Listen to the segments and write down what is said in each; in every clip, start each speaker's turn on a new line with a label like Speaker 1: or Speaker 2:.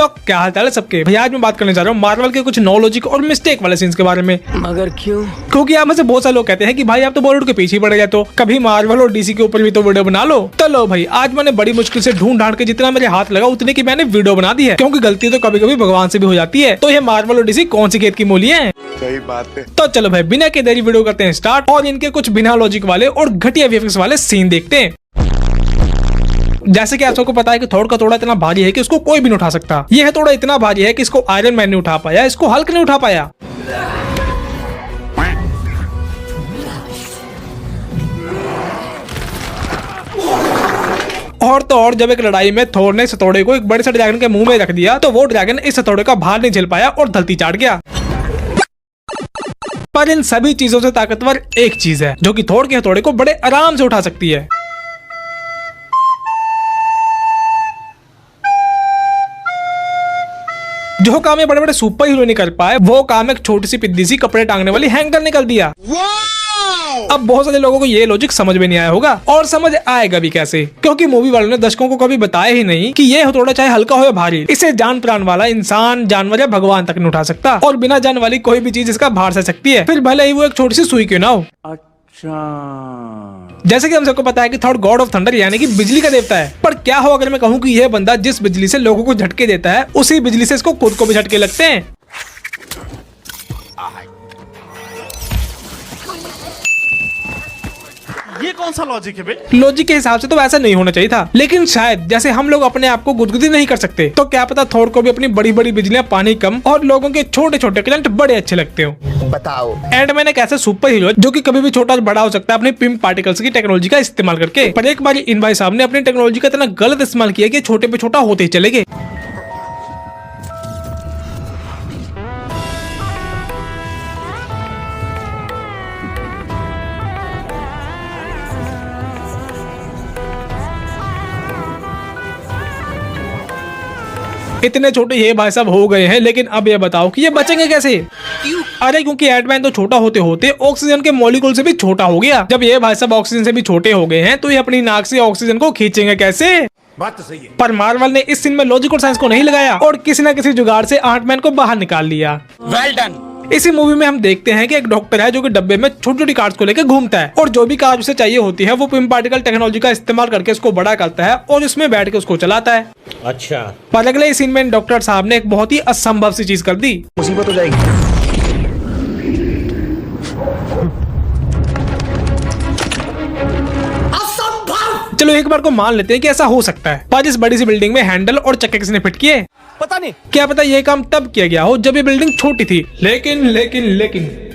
Speaker 1: तो क्या हाल चाल है सबके भैया, आज मैं बात करने जा रहा हूँ मार्वल के कुछ नो लॉजिक और मिस्टेक वाले सीन्स के बारे में।
Speaker 2: मगर क्यों?
Speaker 1: क्योंकि आप में से बहुत सारे लोग कहते हैं कि भाई आप तो बॉलीवुड के पीछे पड़ गए, तो कभी मार्वल और डीसी के ऊपर भी तो वीडियो बना लो। तो लो भाई, आज मैंने बड़ी मुश्किल से ढूंढ ढांड के जितना मेरे हाथ लगा उतने की मैंने वीडियो बना दी है, क्योंकि गलती तो कभी कभी भगवान से भी हो जाती है। तो ये मार्वल और डीसी कौन सी खेत की मूली है?
Speaker 3: सही बात है।
Speaker 1: तो चलो भाई, बिना के देरी वीडियो करते हैं स्टार्ट और इनके कुछ बिना लॉजिक वाले और घटिया वीएफएक्स वाले सीन देखते हैं। जैसे कि आप सबको पता है कि थोर का थोड़ा इतना भारी है कि उसको कोई भी नहीं उठा सकता। यह है थोड़ा इतना भारी है कि इसको आयरन मैन नहीं उठा पाया, इसको हल्क नहीं उठा पाया। और तो और जब एक लड़ाई में थोर ने इस हथौड़े को एक बड़े से ड्रैगन के मुंह में रख दिया, तो वो ड्रैगन इस हथौड़े का भार नहीं झेल पाया और धरती चाट गया। पर इन सभी चीजों से ताकतवर एक चीज है जो कि थोर के हथौड़े को बड़े आराम से उठा सकती है। जो काम ये बड़े बड़े सुपर हीरो नहीं कर पाए, वो काम एक छोटी सी पिद्दी सी कपड़े टांगने वाली हैंगर निकल दिया। अब बहुत सारे लोगों को ये लॉजिक समझ में नहीं आया होगा, और समझ आएगा भी कैसे, क्योंकि मूवी वालों ने दर्शकों को कभी बताया ही नहीं कि ये हथौड़ा चाहे हल्का हो या भारी, इसे जान प्राण वाला इंसान, जानवर या भगवान तक नहीं उठा सकता, और बिना जान वाली कोई भी चीज इसका भार सह सकती है, फिर भले ही वो एक छोटी सी सुई क्यों ना हो। जैसे कि हम सबको पता है कि थॉर गॉड ऑफ थंडर यानी कि बिजली का देवता है, पर क्या हो अगर मैं कहूँ कि यह बंदा जिस बिजली से लोगों को झटके देता है, उसी बिजली से इसको खुद को भी झटके लगते हैं।
Speaker 4: ये कौन सा लॉजिक है बे?
Speaker 1: लॉजिक के हिसाब से तो ऐसा नहीं होना चाहिए था, लेकिन शायद जैसे हम लोग अपने आप को गुदगुदी नहीं कर सकते, तो क्या पता थोर को भी अपनी बड़ी बड़ी बिजलियां, पानी कम और लोगों के छोटे छोटे करंट बड़े अच्छे लगते हो।
Speaker 2: बताओ।
Speaker 1: एंडमैन एक ऐसा सुपर हीरो जो कि कभी भी छोटा और बड़ा हो सकता है अपने पिंप पार्टिकल्स की टेक्नोलॉजी का इस्तेमाल करके, पर एक बार इन भाई साहब ने अपनी टेक्नोलॉजी का इतना गलत इस्तेमाल किया कि छोटे पे छोटा होते ही चले गए। इतने छोटे ये भाई साहब हो गए हैं, लेकिन अब ये बताओ कि ये बचेंगे कैसे? अरे क्योंकि एंटमैन तो छोटा होते होते ऑक्सीजन के मॉलिक्यूल से भी छोटा हो गया। जब ये भाई साहब ऑक्सीजन से भी छोटे हो गए हैं, तो ये अपनी नाक से ऑक्सीजन को खींचेंगे कैसे?
Speaker 4: बात तो सही है।
Speaker 1: पर मार्वल ने इस सीन में लॉजिक और साइंस को नहीं लगाया और किसी न किसी जुगाड़ से एंटमैन को बाहर निकाल लिया।
Speaker 4: Well done.
Speaker 1: इसी मूवी में हम देखते हैं कि एक डॉक्टर है जो कि डब्बे में छोटी छोटी कार्ड्स को लेकर घूमता है, और जो भी कार्ड उसे चाहिए होती है वो पिम पार्टिकल टेक्नोलॉजी का इस्तेमाल करके उसको बड़ा करता है और उसमें बैठ के उसको चलाता है।
Speaker 4: अच्छा।
Speaker 1: पर अगले सीन में डॉक्टर साहब ने एक बहुत ही असंभव सी चीज कर दी।
Speaker 2: मुसीबत हो जाएगी।
Speaker 1: चलो एक बार को मान लेते हैं कि ऐसा हो सकता है, पर इस बड़ी सी बिल्डिंग में हैंडल और चक्के किसने फिट किए?
Speaker 4: पता नहीं।
Speaker 1: क्या पता ये काम तब किया गया हो जब ये बिल्डिंग छोटी थी। लेकिन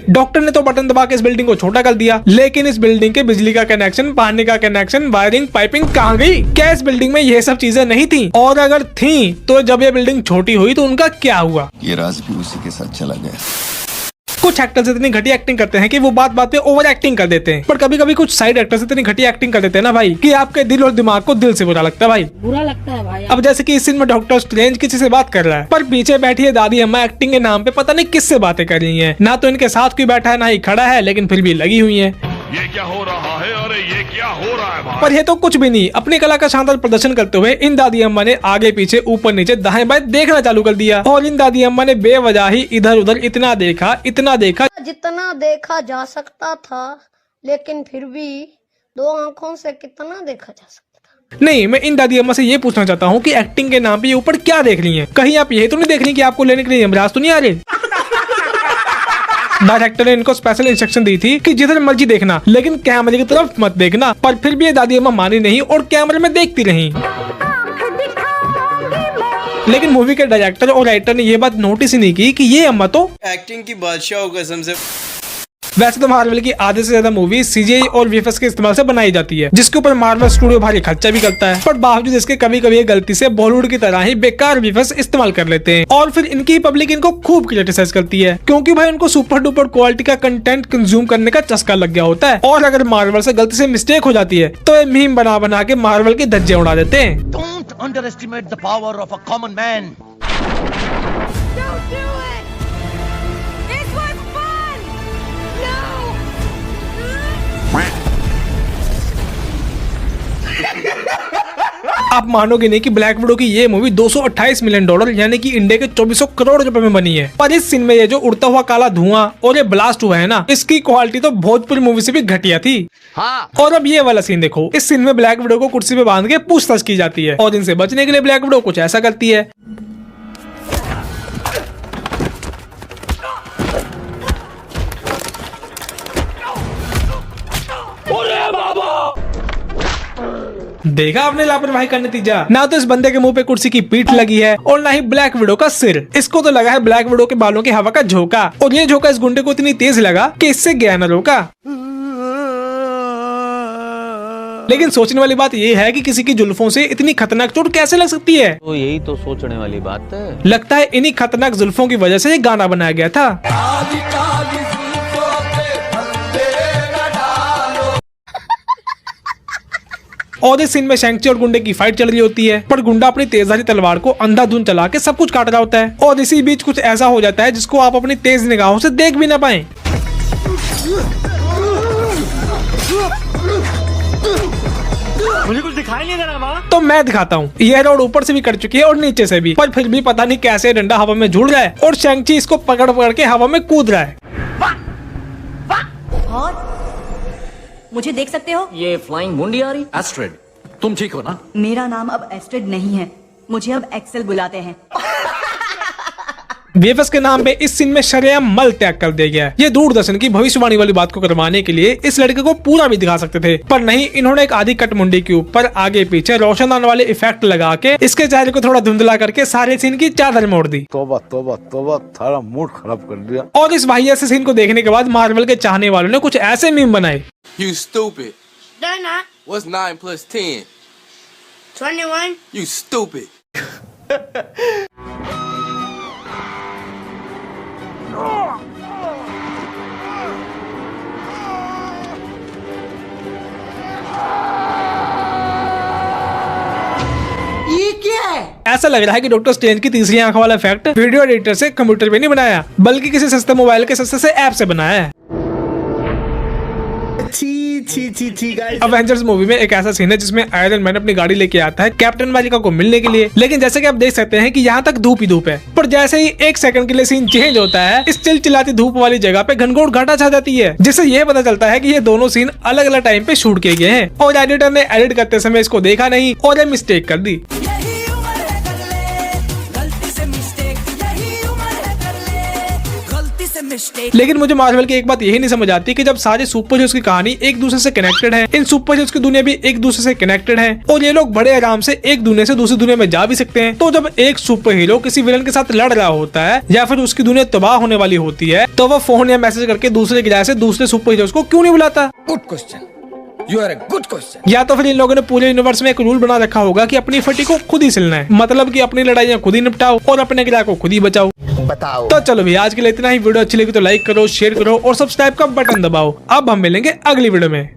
Speaker 1: डॉक्टर ने तो बटन दबा के इस बिल्डिंग को छोटा कर दिया, लेकिन इस बिल्डिंग के बिजली का कनेक्शन, पानी का कनेक्शन, वायरिंग, पाइपिंग कहाँ गई? क्या इस बिल्डिंग में ये सब चीजें नहीं थी? और अगर थी तो जब ये बिल्डिंग छोटी हुई तो उनका क्या हुआ?
Speaker 3: ये राज भी उसी के साथ चला गया।
Speaker 1: कुछ एक्टर्स इतनी घटिया एक्टिंग करते हैं कि वो बात बात पे ओवर एक्टिंग कर देते हैं, पर कभी कभी कुछ साइड एक्टर्स इतनी घटिया एक्टिंग कर देते हैं ना भाई कि आपके दिल और दिमाग को दिल से बुरा लगता है भाई।
Speaker 5: बुरा लगता है भाई।
Speaker 1: अब जैसे कि इस सीन में डॉक्टर स्ट्रेंज किसी से बात कर रहा है, पर पीछे बैठी है दादी अम्मा एक्टिंग के नाम पे पता नहीं किससे बातें कर रही हैं। ना तो इनके साथ कोई बैठा है ना ही खड़ा है, लेकिन फिर भी लगी हुई है।
Speaker 6: ये क्या हो रहा है? अरे ये क्या हो रहा है भाई?
Speaker 1: पर ये तो कुछ भी नहीं, अपनी कला का शानदार प्रदर्शन करते हुए इन दादी अम्मा ने आगे पीछे ऊपर नीचे दाएं बाएं देखना चालू कर दिया, और इन दादी अम्मा ने बेवजह ही इधर उधर इतना देखा
Speaker 5: जितना देखा जा सकता था, लेकिन फिर भी दो आंखों से कितना देखा जा सकता था।
Speaker 1: नहीं, मैं इन दादी अम्मा से ये पूछना चाहता हूँ कि एक्टिंग के नाम पे ये ऊपर क्या देख रही हैं? कहीं आप यही तो नहीं देख रही कि आपको लेने के लिए यमराज तो नहीं आ रहे? डायरेक्टर ने इनको स्पेशल इंस्ट्रक्शन दी थी कि जिधर मर्जी देखना, लेकिन कैमरे की तरफ मत देखना, पर फिर भी ये दादी अम्मा मानी नहीं और कैमरे में देखती रही। लेकिन मूवी के डायरेक्टर और राइटर ने ये बात नोटिस ही नहीं की कि ये अम्मा तो
Speaker 7: एक्टिंग की बादशाह हो कसम से।
Speaker 1: वैसे तो मार्वल की आधे से ज्यादा मूवी सीजीआई और वीएफएक्स के इस्तेमाल से बनाई जाती है, जिसके ऊपर मार्वल स्टूडियो भारी खर्चा भी करता है, पर बावजूद इसके कभी कभी गलती से बॉलीवुड की तरह ही बेकार वीएफएक्स इस्तेमाल कर लेते हैं, और फिर इनकी पब्लिक इनको खूब क्रिटिसाइज करती है, क्योंकि भाई उनको सुपर डुपर क्वालिटी का कंटेंट कंज्यूम करने का चस्का लग गया होता है, और अगर मार्वल से गलती से मिस्टेक हो जाती है तो ये मीम बना बना के मार्वल की धज्जे उड़ा देते हैं।
Speaker 2: Don't underestimate the power of a common man.
Speaker 8: Don't do it! This was fun! No!
Speaker 1: आप मानोगे नहीं कि ब्लैक विडो की ये मूवी 228 मिलियन डॉलर यानी कि इंडिया के 2400 करोड़ रुपए में बनी है। पर इस सीन में ये जो उड़ता हुआ काला धुआं और ये ब्लास्ट हुआ है ना, इसकी क्वालिटी तो भोजपुरी मूवी से भी घटिया थी।
Speaker 2: हाँ।
Speaker 1: और अब ये वाला सीन देखो, इस सीन में ब्लैक विडो को कुर्सी पे बांध के पूछताछ की जाती है और इनसे बचने के लिए ब्लैक विडो कुछ ऐसा करती है। देखा आपने लापरवाही का नतीजा। ना तो इस बंदे के मुंह पे कुर्सी की पीठ लगी है और ना ही ब्लैक विडो का सिर। इसको तो लगा है ब्लैक विडो के बालों के हवा का झोंका, और ये झोंका इस गुंडे को इतनी तेज लगा कि इससे गया न रोका। लेकिन सोचने वाली बात ये है कि किसी की जुल्फों से इतनी खतरनाक चोट कैसे लग सकती है।
Speaker 9: तो यही तो सोचने वाली बात है।
Speaker 1: लगता है इन्हीं खतरनाक जुल्फों की वजह से ये गाना बनाया गया था। और इस सीन में शैंक्ची और गुंडे की फाइट चल रही होती है, पर गुंडा अपनी तेजधारी तलवार को अंधाधुंध चला के सब कुछ काट रहा होता है और इसी बीच कुछ ऐसा हो जाता है जिसको आप अपनी तेज निगाहों से देख भी ना पाए।
Speaker 4: मुझे कुछ दिखाई नहीं दे रहा वहाँ।
Speaker 1: तो मैं दिखाता हूँ। यह रोड ऊपर से भी कट चुकी है और नीचे से भी, पर फिर भी पता नहीं कैसे डंडा हवा में जुड़ रहा है और शैंक्ची इसको पकड़ पकड़ के हवा में कूद रहा है।
Speaker 8: और मुझे देख सकते हो?
Speaker 2: ये फ्लाइंग मुंडी आ रही। एस्ट्रेड, तुम ठीक हो ना?
Speaker 8: मेरा नाम अब एस्ट्रेड नहीं है, मुझे अब एक्सेल बुलाते हैं।
Speaker 1: वीएफएक्स के नाम पे इस सीन में शरेआम मल त्याग कर दिया गया है। ये दूरदर्शन की भविष्यवाणी वाली बात को करवाने के लिए इस लड़के को पूरा भी दिखा सकते थे, पर नहीं, इन्होंने एक आधी कट मुंडी के ऊपर आगे पीछे रोशनदान वाले इफेक्ट लगा के इसके चेहरे को थोड़ा धुंधला करके सारे सीन की चादर मोड़ दी।
Speaker 3: तोबा तोबा तोबा, थारा मूड खराब कर दिया।
Speaker 1: और इस वाहिया से सीन को देखने के बाद मार्वल के चाहने वालों ने कुछ ऐसे मीम बनाए।
Speaker 10: You stupid.
Speaker 8: They're not.
Speaker 10: What's 9 plus 10?
Speaker 8: 21.
Speaker 10: You stupid.
Speaker 2: ये क्या है?
Speaker 1: ऐसा लग रहा है कि डॉक्टर स्ट्रेंज की तीसरी आंख वाला इफेक्ट वीडियो एडिटर से कंप्यूटर पे नहीं बनाया, बल्कि किसी सस्ते मोबाइल के सस्ते से ऐप से बनाया है। अवेंजर्स मूवी में एक ऐसा सीन है जिसमें आयरन मैन अपनी गाड़ी लेके आता है कैप्टन अमेरिका को मिलने के लिए, लेकिन जैसे कि आप देख सकते हैं कि यहाँ तक धूप ही धूप है, पर जैसे ही एक सेकंड के लिए सीन चेंज होता है, इस चिलचिलाती धूप वाली जगह पे घनघोर घटा छा जाती है, जिससे यह पता चलता है कि ये दोनों सीन अलग अलग टाइम पे शूट किए गए हैं और एडिटर ने एडिट करते समय इसको देखा नहीं और ये मिस्टेक कर दी। लेकिन मुझे मार्वल की एक बात यही नहीं समझ आती कि जब सारे सुपर हीरोज की कहानी एक दूसरे से कनेक्टेड है, इन सुपर हीरोज की दुनिया भी एक दूसरे से कनेक्टेड है और ये लोग बड़े आराम से एक दुनिया से दूसरी दुनिया में जा भी सकते हैं, तो जब एक सुपर हीरो किसी विलन के साथ लड़ रहा होता है या फिर उसकी दुनिया तबाह होने वाली होती है, तो वह फोन या मैसेज करके दूसरे की राय से दूसरे सुपर हीरोज को क्यों नहीं बुलाता?
Speaker 2: Good question. You are a good question.
Speaker 1: या तो फिर इन लोगों ने पूरे यूनिवर्स में एक रूल बना रखा होगा कि अपनी फटी को खुद ही सिलना है, मतलब कि अपनी लड़ाइयाँ खुद ही निपटाओ और अपने गिरा को खुद ही बचाओ।
Speaker 2: बताओ।
Speaker 1: तो चलो भैया, आज के लिए इतना ही। वीडियो अच्छी लगी तो लाइक करो, शेयर करो और सब्सक्राइब का बटन दबाओ। अब हम मिलेंगे अगली वीडियो में।